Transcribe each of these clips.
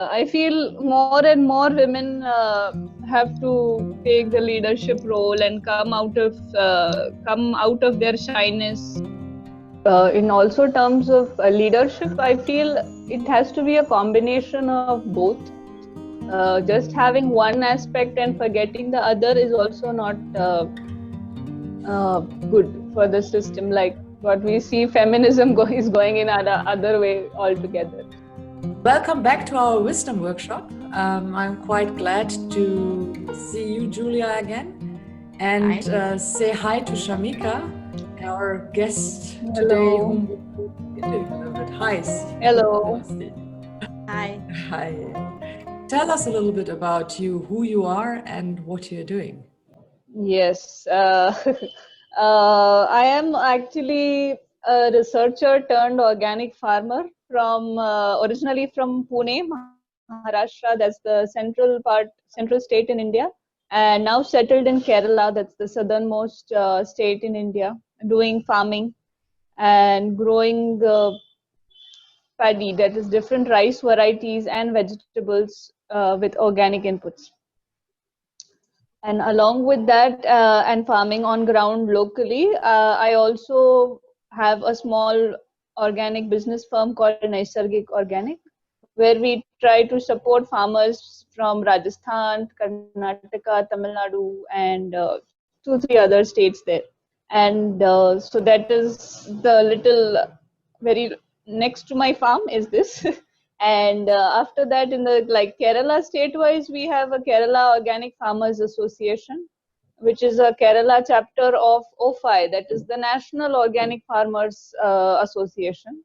I feel more and more women have to take the leadership role and come out of their shyness. In also terms of leadership, I feel it has to be a combination of both. Just having one aspect and forgetting the other is also not good for the system. Like what we see, feminism is going in other way altogether. Welcome back to our wisdom workshop. I'm quite glad to see you, Julia, again, and say hi to Shamika, our guest today, whom we're interviewing a little bit. Hi. Hello. Hi. Hi. Tell us a little bit about you, who you are, and what you're doing. Yes, I am actually a researcher turned organic farmer from originally from Pune, Maharashtra. That's the central state in India, and now settled in Kerala. That's the southernmost state in India, doing farming and growing paddy, that is different rice varieties and vegetables with organic inputs. And along with that, and farming on ground locally, I also have a small organic business firm called Naisargik Organic, where we try to support farmers from Rajasthan, Karnataka, Tamil Nadu, and 2-3 other states there. And so that is the little very next to my farm is this. And after that, in the like Kerala state-wise, we have a Kerala Organic Farmers Association, which is a Kerala chapter of OFI, that is the National Organic Farmers Association,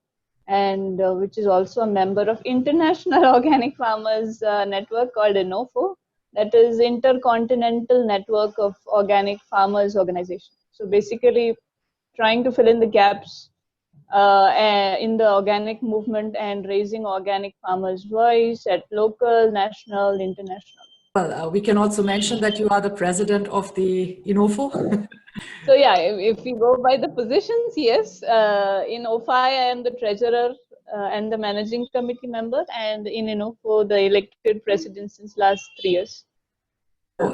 and which is also a member of International Organic Farmers Network called INOFO, that is Intercontinental Network of Organic Farmers Organization. So basically, trying to fill in the gaps in the organic movement and raising organic farmers' voice at local, national, international. Well, we can also mention that you are the president of the INOFO. So yeah, if we go by the positions, yes, in OFI I am the treasurer and the managing committee member, and in INOFO the elected president since last 3 years.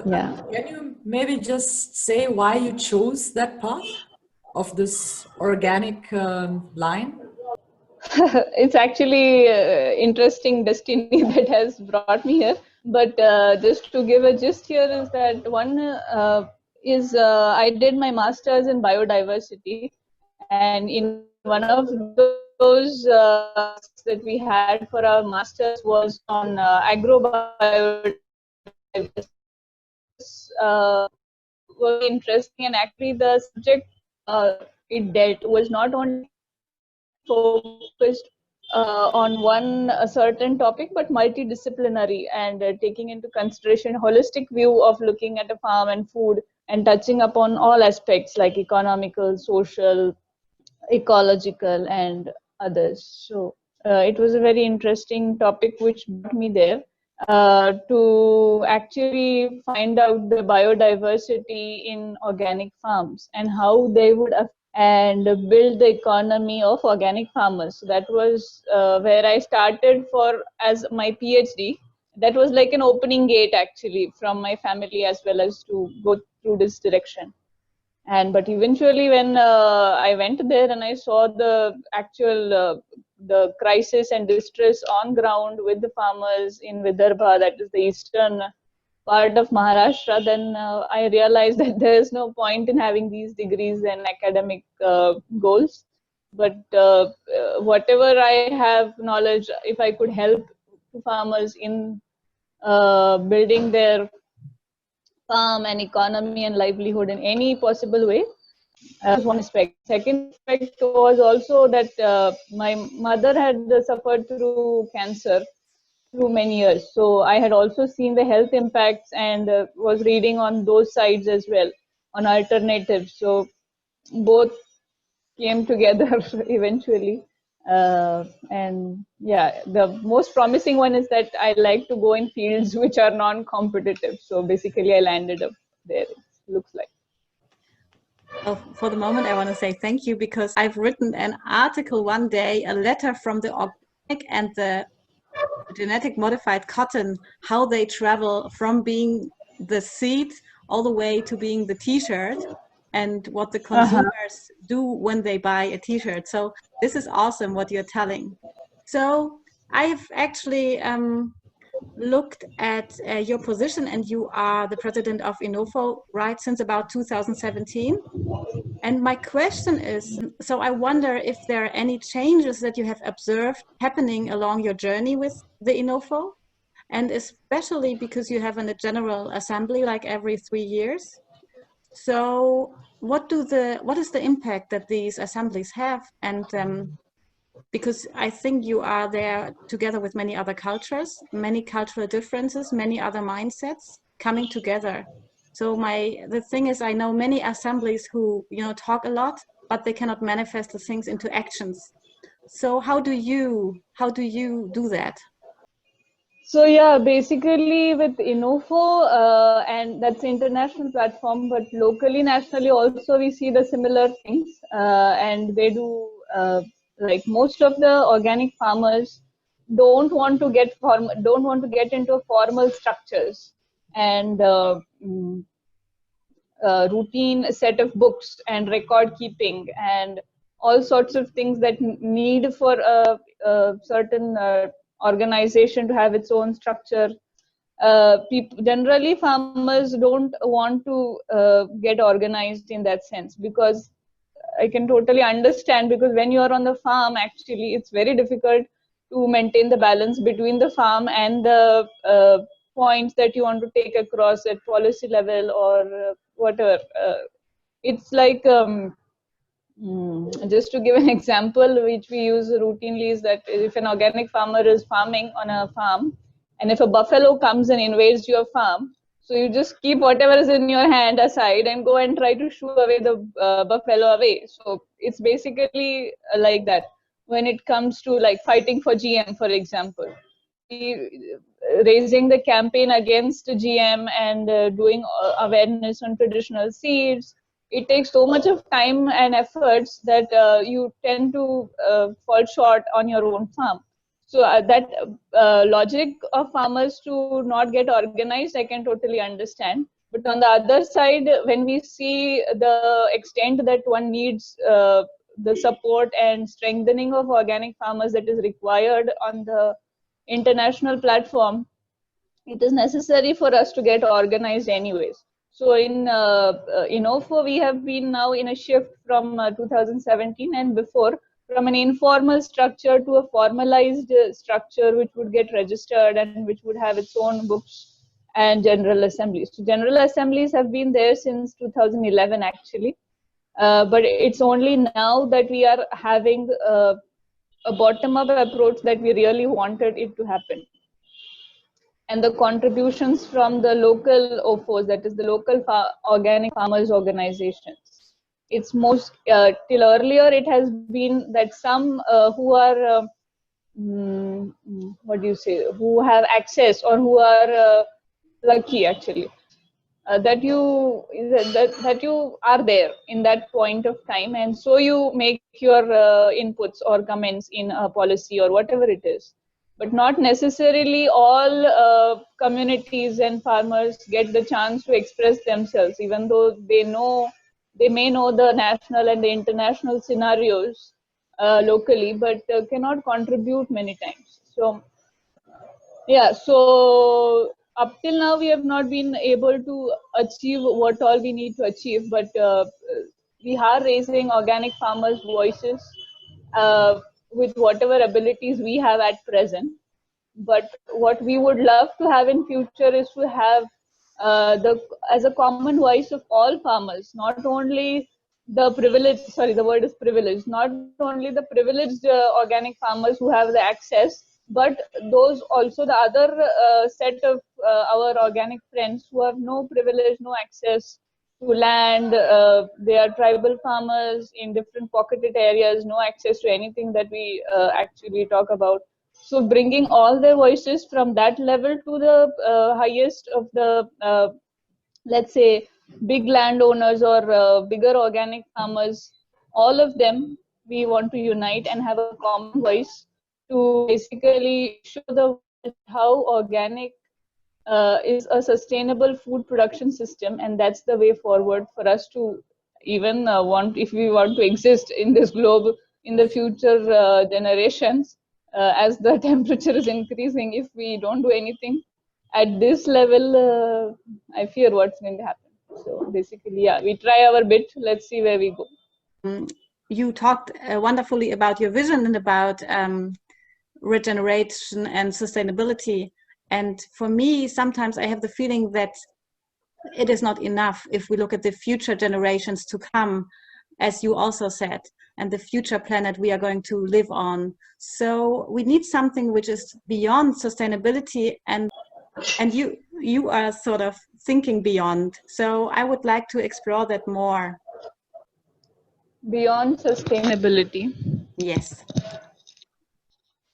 Yeah. Can you maybe just say why you chose that path of this organic line? It's actually interesting destiny that has brought me here. But just to give a gist here is that one is I did my master's in biodiversity, and in one of those that we had for our master's was on agrobiodiversity. Was interesting, and actually the subject it dealt was not only focused on one certain topic, but multidisciplinary and taking into consideration holistic view of looking at a farm and food and touching upon all aspects like economical, social, ecological, and others. So it was a very interesting topic which brought me there to actually find out the biodiversity in organic farms and how they would affect and build the economy of organic farmers. So that was where I started for as my PhD. That was like an opening gate actually from my family as well as to go through this direction. And but eventually when I went there and I saw the actual the crisis and distress on ground with the farmers in Vidarbha, that is the eastern part of Maharashtra, then I realized that there is no point in having these degrees and academic goals. But whatever I have knowledge, if I could help farmers in building their farm and economy and livelihood in any possible way, was one aspect. Second aspect was also that my mother had suffered through cancer through many years. So I had also seen the health impacts and was reading on those sides as well, on alternatives. So both came together eventually. And yeah, the most promising one is that I like to go in fields which are non-competitive. So basically I landed up there, it looks like. Well, for the moment, I want to say thank you because I've written an article one day, a letter from the organic and the genetic modified cotton, how they travel from being the seed all the way to being the t-shirt, and what the consumers do when they buy a t-shirt. So this is awesome what you're telling. So I've actually looked at your position, and you are the president of Inofo, right, since about 2017. And my question is, so I wonder if there are any changes that you have observed happening along your journey with the Inofo, and especially because you have a general assembly like every 3 years. So what is the impact that these assemblies have? And because I think you are there together with many other cultures, many cultural differences, many other mindsets coming together. So the thing is, I know many assemblies who, you know, talk a lot, but they cannot manifest the things into actions. So how do you do that? So yeah, basically with Inofo, and that's an international platform, but locally, nationally also we see the similar things, and they do like most of the organic farmers don't want to get into formal structures and routine set of books and record keeping and all sorts of things that need for a certain organization to have its own structure. Generally farmers don't want to get organized in that sense, because I can totally understand, because when you are on the farm, actually it's very difficult to maintain the balance between the farm and the points that you want to take across at policy level or whatever. It's like just to give an example which we use routinely, is that if an organic farmer is farming on a farm, and if a buffalo comes and invades your farm, so you just keep whatever is in your hand aside and go and try to shoo away the buffalo away. So it's basically like that. When it comes to like fighting for GM, for example, raising the campaign against GM and doing awareness on traditional seeds, it takes so much of time and efforts that you tend to fall short on your own farm. So that logic of farmers to not get organized, I can totally understand. But on the other side, when we see the extent that one needs the support and strengthening of organic farmers that is required on the international platform, it is necessary for us to get organized anyways. So in Inofo, we have been now in a shift from 2017 and before, from an informal structure to a formalized structure which would get registered and which would have its own books and general assemblies. So general assemblies have been there since 2011 actually, but it's only now that we are having a bottom-up approach that we really wanted it to happen. And the contributions from the local OFOs, that is the local organic farmers organizations. It's most, till earlier it has been that some who are, what do you say, who have access or who are lucky actually, that you are there in that point of time, and so you make your inputs or comments in a policy or whatever it is. But not necessarily all communities and farmers get the chance to express themselves, even though they may know the national and the international scenarios locally, but cannot contribute many times. So yeah, so up till now we have not been able to achieve what all we need to achieve, but we are raising organic farmers' voices with whatever abilities we have at present. But what we would love to have in future is to have as a common voice of all farmers, not only the privileged, sorry, the word is privileged, not only the privileged organic farmers who have the access, but those also the other set of our organic friends who have no privilege, no access to land. They are tribal farmers in different pocketed areas, no access to anything that we actually talk about. So bringing all their voices from that level to the highest of the, let's say, big landowners or bigger organic farmers, all of them, we want to unite and have a common voice to basically show the world how organic is a sustainable food production system, and that's the way forward for us to even if we want to exist in this globe in the future generations, as the temperature is increasing. If we don't do anything at this level, I fear what's going to happen. So basically, yeah, we try our bit. Let's see where we go. You talked wonderfully about your vision and about regeneration and sustainability. And for me, sometimes I have the feeling that it is not enough if we look at the future generations to come, as you also said, and the future planet we are going to live on. So we need something which is beyond sustainability, and you are sort of thinking beyond. So I would like to explore that more. Beyond sustainability. Yes.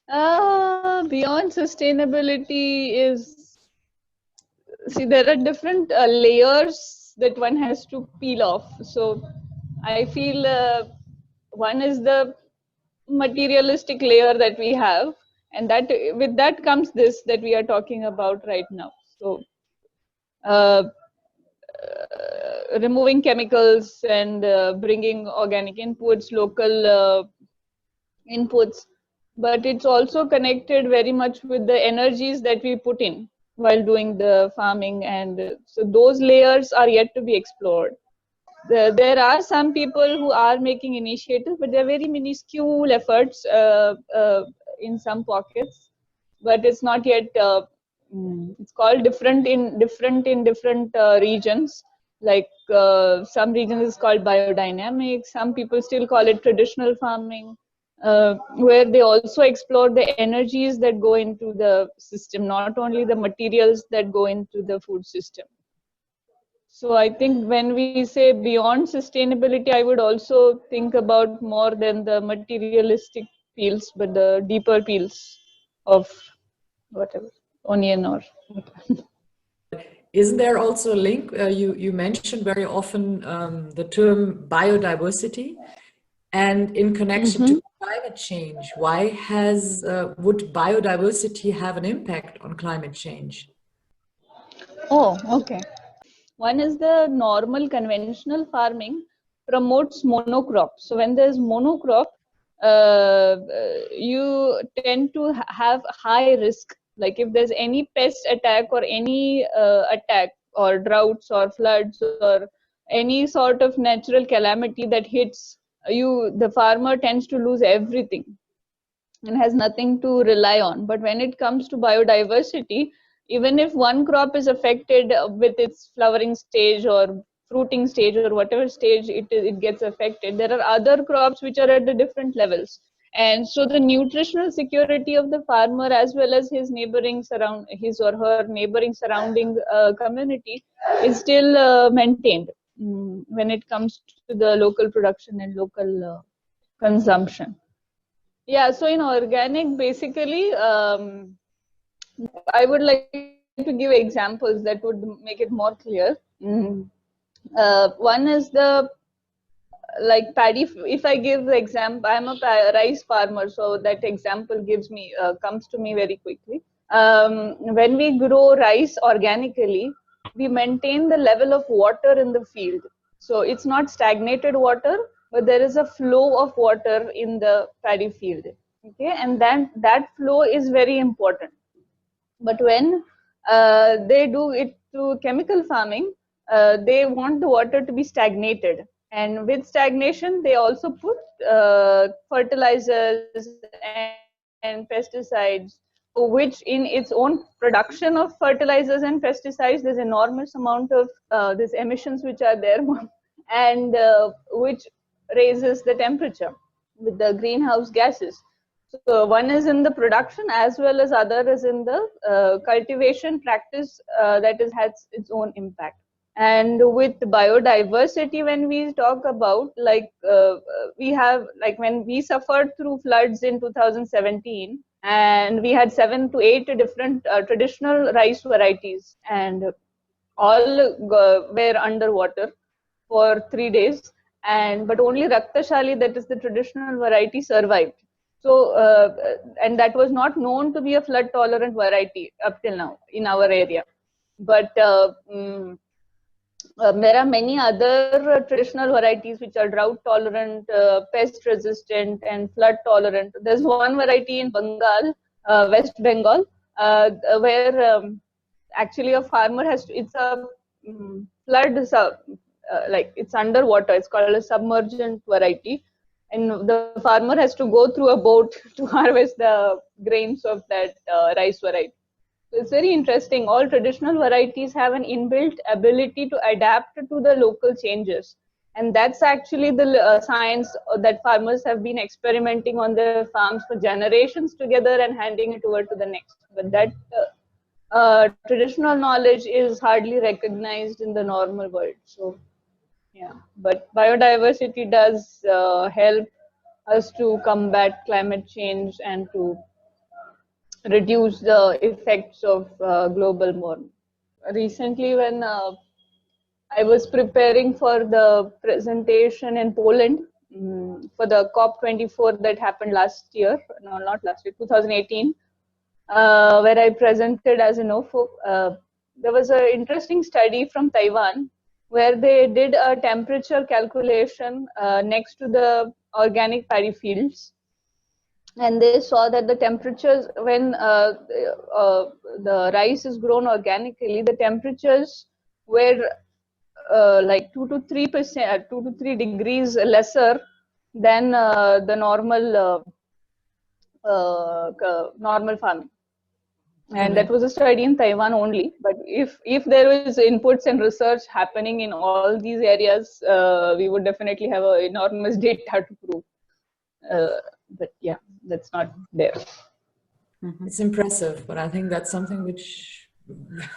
Beyond sustainability is, see, there are different layers that one has to peel off. So I feel one is the materialistic layer that we have, and that with that comes this that we are talking about right now. So removing chemicals and bringing organic inputs, local inputs, but it's also connected very much with the energies that we put in while doing the farming, and so those layers are yet to be explored. There are some people who are making initiatives, but they're very minuscule efforts in some pockets, but it's not yet it's called different in different regions. Like some regions is called biodynamic, some people still call it traditional farming, where they also explore the energies that go into the system, not only the materials that go into the food system. So I think when we say beyond sustainability, I would also think about more than the materialistic peels, but the deeper peels of whatever, onion or Isn't there also a link? You mentioned very often the term biodiversity, and in connection to climate change. Why would biodiversity have an impact on climate change? Oh, okay. One is the normal conventional farming promotes monocrop. So when there's monocrop, you tend to have high risk. Like if there's any pest attack or any attack or droughts or floods or any sort of natural calamity that hits you, the farmer tends to lose everything and has nothing to rely on. But when it comes to biodiversity, even if one crop is affected with its flowering stage or fruiting stage or whatever stage it gets affected, there are other crops which are at the different levels. And so the nutritional security of the farmer as well as his his or her neighboring surrounding community is still maintained when it comes to the local production and local consumption. Yeah, so in organic, basically, I would like to give examples that would make it more clear. One is the like paddy. If I give the example, I'm a rice farmer, so that example comes to me very quickly. When we grow rice organically, we maintain the level of water in the field. So it's not stagnated water, but there is a flow of water in the paddy field. Okay, and then that flow is very important. But when they do it to chemical farming, they want the water to be stagnated. And with stagnation, they also put fertilizers and pesticides, which in its own production of fertilizers and pesticides, there's enormous amount of these emissions which are there, and which raises the temperature with the greenhouse gases. So one is in the production as well as other is in the cultivation practice that has its own impact. And with biodiversity, when we talk about we have like when we suffered through floods in 2017, and we had 7 to 8 different traditional rice varieties, and all were underwater for 3 days, and but only Raktashali, that is the traditional variety, survived. So, and that was not known to be a flood tolerant variety up till now in our area. But there are many other traditional varieties which are drought tolerant, pest resistant, and flood tolerant. There's one variety in Bengal, West Bengal, where actually a farmer has to, it's a flood, like it's underwater, it's called a submergent variety. And the farmer has to go through a boat to harvest the grains of that rice variety. So it's very interesting. All traditional varieties have an inbuilt ability to adapt to the local changes. And that's actually the science that farmers have been experimenting on their farms for generations together and handing it over to the next. But that traditional knowledge is hardly recognized in the normal world. So, yeah. But biodiversity does help us to combat climate change and to reduce the effects of global warming. Recently, when I was preparing for the presentation in Poland for the COP24 that happened last year, no, not last year, 2018, where I presented as an OFO, there was an interesting study from Taiwan where they did a temperature calculation next to the organic paddy fields. And they saw that the temperatures, when the rice is grown organically, the temperatures were like 2 to 3 degrees lesser than the normal farming. And that was a study in Taiwan only. But if there was inputs and research happening in all these areas, we would definitely have enormous data to prove. But yeah, that's not there. It's impressive, but I think that's something which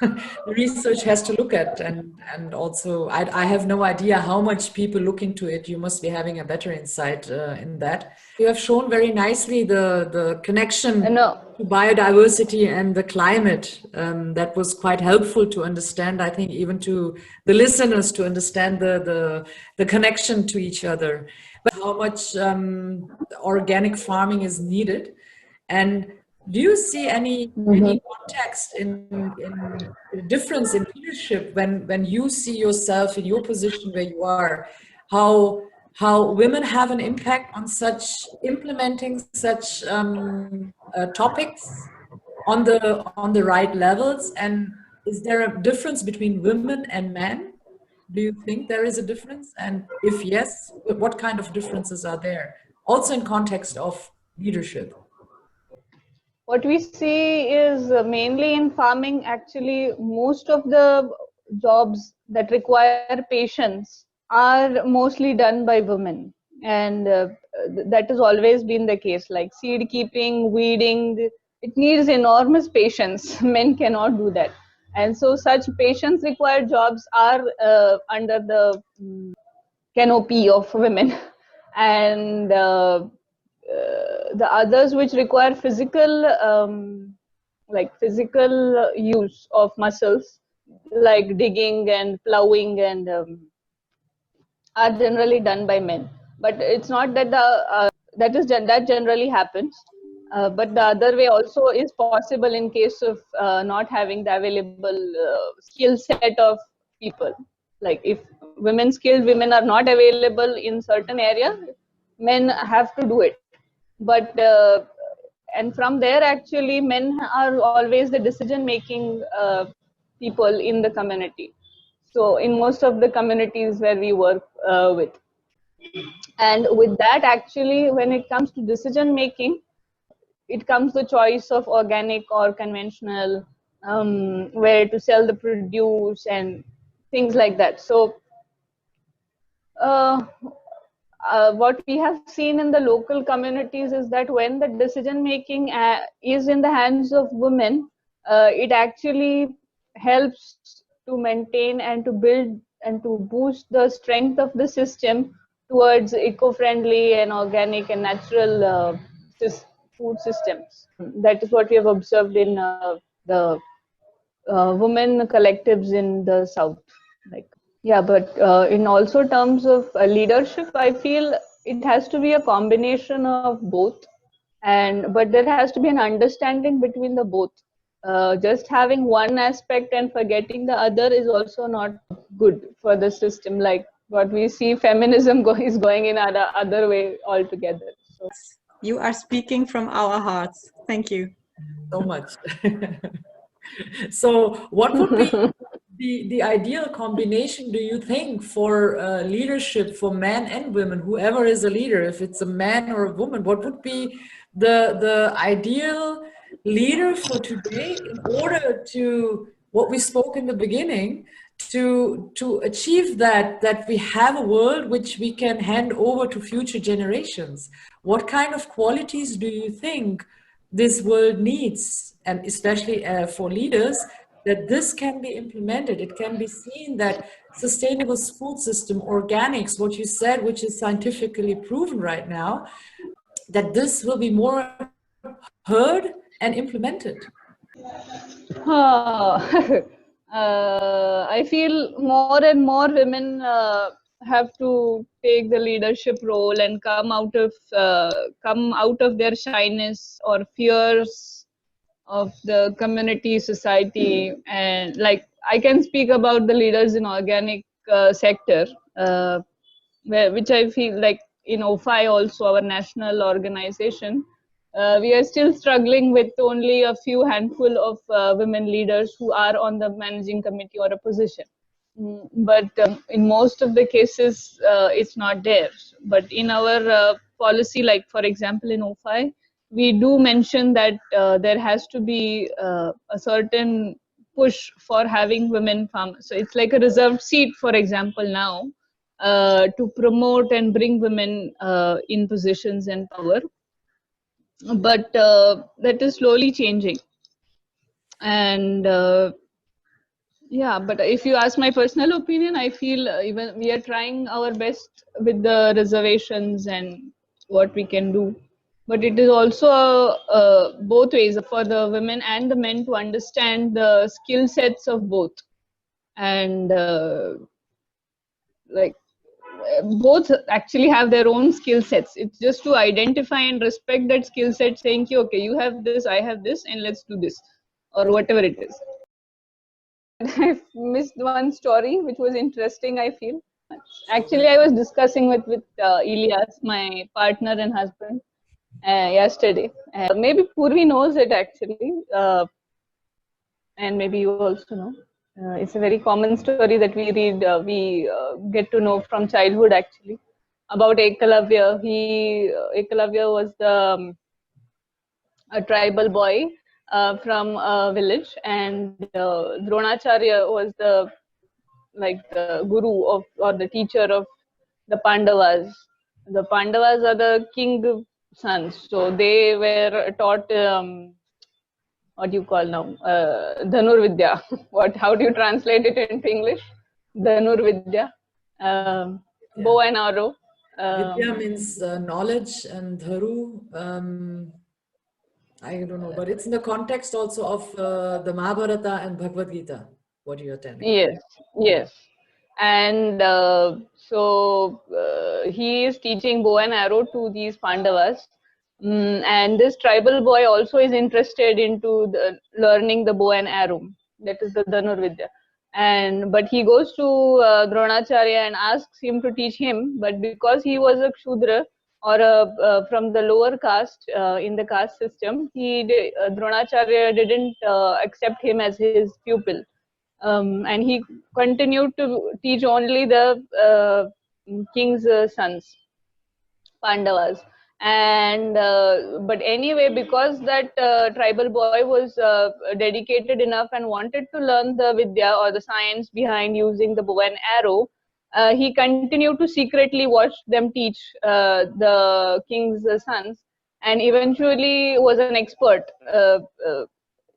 the research has to look at, and also I have no idea how much people look into it. You must be having a better insight in that. You have shown very nicely the connection to biodiversity and the climate. That was quite helpful to understand, I think, even to the listeners to understand the connection to each other, but how much organic farming is needed. And do you see any context in difference in leadership when you see yourself in your position where you are, how women have an impact on such implementing such topics on the right levels? And is there a difference between women and men? Do you think there is a difference? And if yes, what kind of differences are there? Also in context of leadership. What we see is mainly in farming, actually, most of the jobs that require patience are mostly done by women. And that has always been the case, like seed keeping, weeding, it needs enormous patience. Men cannot do that. And so such patience required jobs are under the canopy of women. And the others which require physical use of muscles, like digging and plowing, and are generally done by men. But it's not that that generally happens, but the other way also is possible in case of not having the available skill set of people. Like if skilled women are not available in certain area, men have to do it. But and from there, actually, men are always the decision making people in the community. So in most of the communities where we work with, and with that, actually, when it comes to decision making, it comes the choice of organic or conventional, where to sell the produce and things like that. So what we have seen in the local communities is that when the decision making is in the hands of women, it actually helps to maintain and to build and to boost the strength of the system towards eco-friendly and organic and natural food systems. That is what we have observed in the women collectives in the South. Yeah, but in also terms of leadership, I feel it has to be a combination of both. but there has to be an understanding between the both. Just having one aspect and forgetting the other is also not good for the system. Like what we see, feminism is going in other way altogether. So You are speaking from our hearts. Thank you. So much. So what would be the ideal combination, do you think, for leadership for men and women, whoever is a leader, if it's a man or a woman, what would be the ideal leader for today in order to, what we spoke in the beginning, to achieve that we have a world which we can hand over to future generations? What kind of qualities do you think this world needs, and especially for leaders, that this can be implemented? It can be seen that sustainable food system, organics, what you said, which is scientifically proven right now, that this will be more heard and implemented. I feel more and more women have to take the leadership role and come out of their shyness or fears of the community, society. And like I can speak about the leaders in organic sector, which I feel like in OFI also, our national organization, we are still struggling with only a few handful of women leaders who are on the managing committee or a position. But in most of the cases, it's not there. But in our policy, like for example in OFI, we do mention that there has to be a certain push for having women farmers. So it's like a reserved seat, for example, now to promote and bring women in positions and power. But that is slowly changing. And yeah, but if you ask my personal opinion, I feel even we are trying our best with the reservations and what we can do. But it is also both ways for the women and the men to understand the skill sets of both. And like both actually have their own skill sets. It's just to identify and respect that skill set, saying, okay, you have this, I have this, and let's do this, or whatever it is. I missed one story which was interesting, I feel. Actually, I was discussing with Elias, my partner and husband, yesterday. Maybe Purvi knows it actually, and maybe you also know. It's a very common story that we read, we get to know from childhood actually, about Ekalavya. Ekalavya was a tribal boy from a village, and Dronacharya was the guru of, or the teacher of, the Pandavas. The Pandavas are the king sons, so they were taught what do you call now, Dhanur Vidya. How do you translate it into English? Dhanur Vidya, bow and arrow. Vidya means knowledge, and Dharu, I don't know, but it's in the context also of the Mahabharata and Bhagavad Gita, what you are telling. Yes, yes. And so he is teaching bow and arrow to these Pandavas. And this tribal boy also is interested into learning the bow and arrow. That is the Dhanur Vidya. But he goes to Dronacharya and asks him to teach him. But because he was a Kshudra, or from the lower caste in the caste system, Dronacharya didn't accept him as his pupil. And he continued to teach only the king's sons, Pandavas. And but anyway, because that tribal boy was dedicated enough and wanted to learn the Vidya, or the science behind using the bow and arrow, he continued to secretly watch them teach the king's sons, and eventually was an expert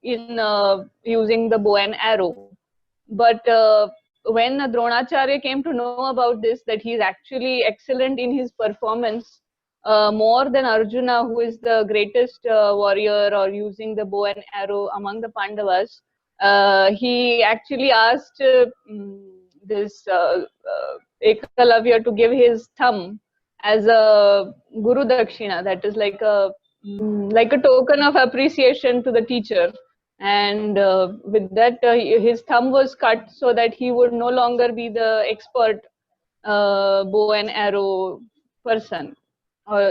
in using the bow and arrow. But when Dronacharya came to know about this, that he is actually excellent in his performance, more than Arjuna, who is the greatest warrior or using the bow and arrow among the Pandavas, he actually asked this Ekalavya to give his thumb as a Guru Dakshina, that is like a like a token of appreciation to the teacher. And with that, his thumb was cut so that he would no longer be the expert bow and arrow person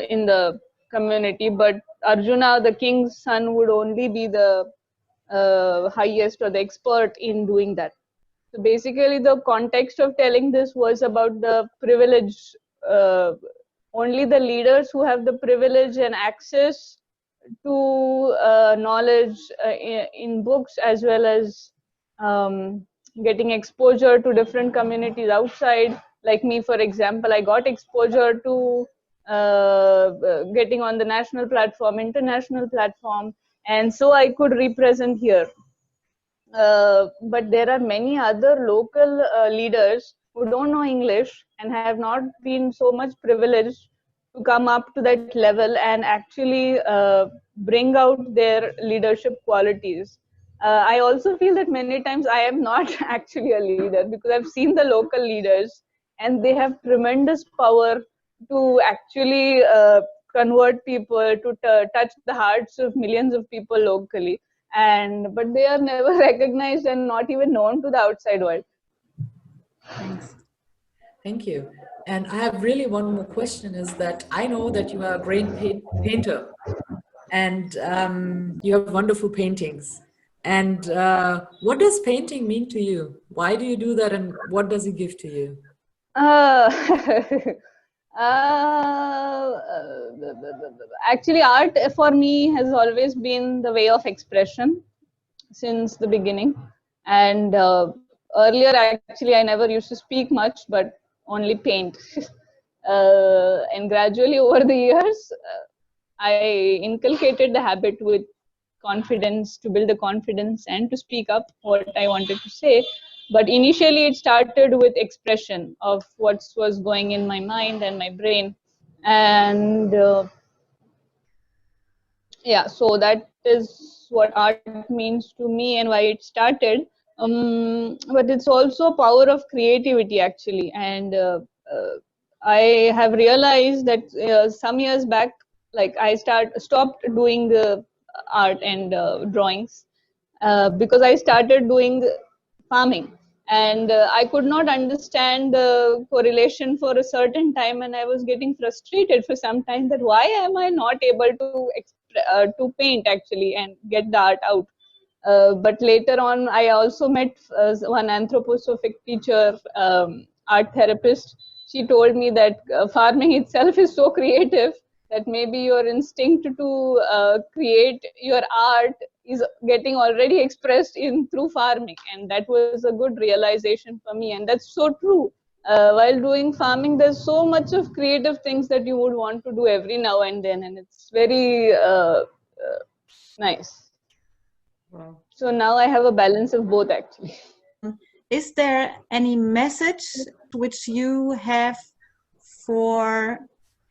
in the community, but Arjuna, the king's son, would only be the highest or the expert in doing that. So basically, the context of telling this was about the privilege. Only the leaders who have the privilege and access to knowledge in books, as well as getting exposure to different communities outside. Like me, for example, I got exposure to getting on the national platform, international platform, and so I could represent here. But there are many other local leaders who don't know English and have not been so much privileged to come up to that level and actually bring out their leadership qualities. I also feel that many times I am not actually a leader, because I've seen the local leaders and they have tremendous power to actually convert people, to touch the hearts of millions of people locally. But they are never recognized and not even known to the outside world. Thanks. Thank you. And I have really one more question, is that I know that you are a great painter, and you have wonderful paintings. And what does painting mean to you? Why do you do that, and what does it give to you? Actually, art for me has always been the way of expression since the beginning. And earlier, actually, I never used to speak much, but only paint. And gradually over the years, I inculcated the habit with confidence, to build the confidence and to speak up what I wanted to say. But initially, it started with expression of what was going in my mind and my brain. And yeah, so that is what art means to me and why it started. But it's also power of creativity, actually. And I have realized that some years back, like I stopped doing the art and drawings because I started doing farming. And I could not understand the correlation for a certain time, and I was getting frustrated for some time that why am I not able to paint actually and get the art out. But later on, I also met one anthroposophic teacher, art therapist. She told me that farming itself is so creative that maybe your instinct to create your art is getting already expressed in through farming. And that was a good realization for me, and that's so true. While doing farming, there's so much of creative things that you would want to do every now and then, and it's very nice. Wow. So now I have a balance of both, actually. Is there any message which you have for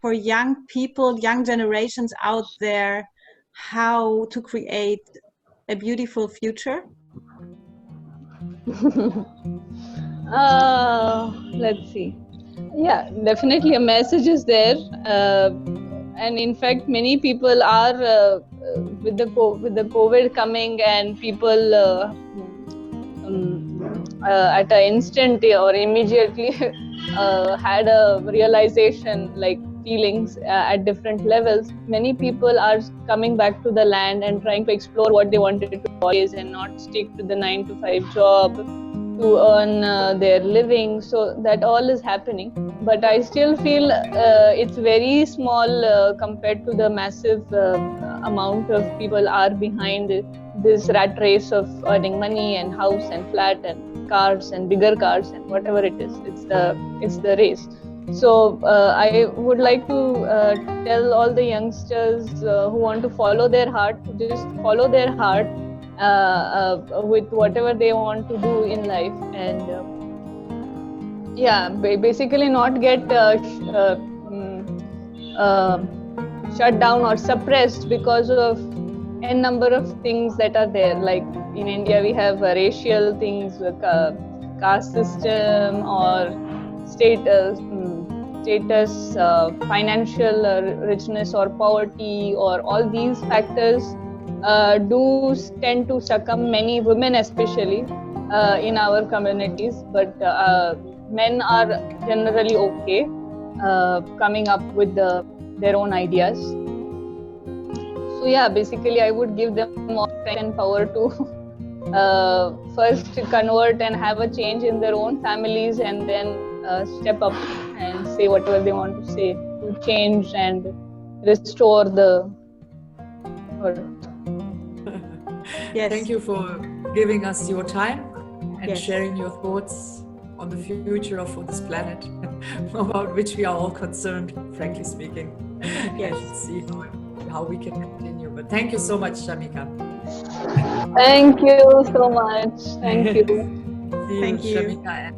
young people, young generations out there, how to create a beautiful future? Let's see. Yeah, definitely a message is there. And in fact, many people are with the COVID coming, and people at an instant or immediately had a realization, like feelings at different levels. Many people are coming back to the land and trying to explore what they wanted to always, and not stick to the 9-to-5 job to earn their living. So that all is happening, but I still feel it's very small compared to the massive amount of people are behind this rat race of earning money and house and flat and cars and bigger cars and whatever it is. It's the race. So I would like to tell all the youngsters who want to follow their heart to just follow their heart with whatever they want to do in life. And yeah, basically not get shut down or suppressed because of n number of things that are there. Like in India, we have racial things, caste system or state status, financial richness or poverty, or all these factors do tend to succumb many women, especially in our communities. But men are generally okay coming up with their own ideas. So yeah, basically I would give them more strength and power to first convert and have a change in their own families, and then step up and say whatever they want to say to change and restore the world. Yes. Thank you for giving us your time and Yes. sharing your thoughts on the future of this planet, about which we are all concerned, frankly speaking. Yes. And see how we can continue. But thank you so much, Shamika. Thank you so much. Thank you. See you, Thank you. Shamika. And